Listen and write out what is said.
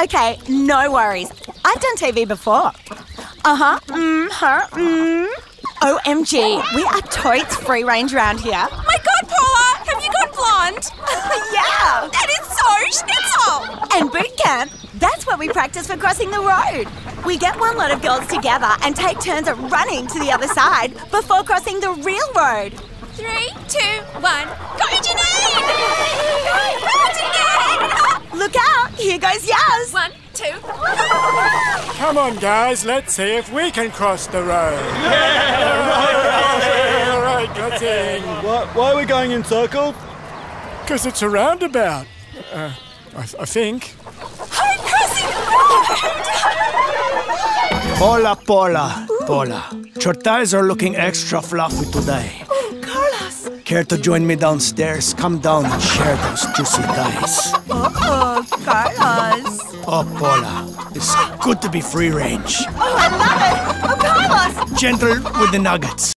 Okay, no worries. I've done TV before. OMG, we are totes free range around here. My God, Paula, have you got blonde? Yeah. That is so schnitzel. And boot camp, that's where we practice for crossing the road. We get one lot of girls together and take turns at running to the other side before crossing the real road. 3, 2, 1, go Janine! Go Janine! Look out, here goes Yaz. 1, 2. Come on, guys, let's see if we can cross the road. All right, got in. Why are we going in circles? Because it's a roundabout. I think. I'm crossing the road! Paula. Your thighs are looking extra fluffy today. Oh, Carlos. Care to join me downstairs? Come down and share those juicy thighs. Oh, Carlos. Oh, Paula, it's good to be free range. Oh, I love it. Oh, Carlos. Gentle with the nuggets.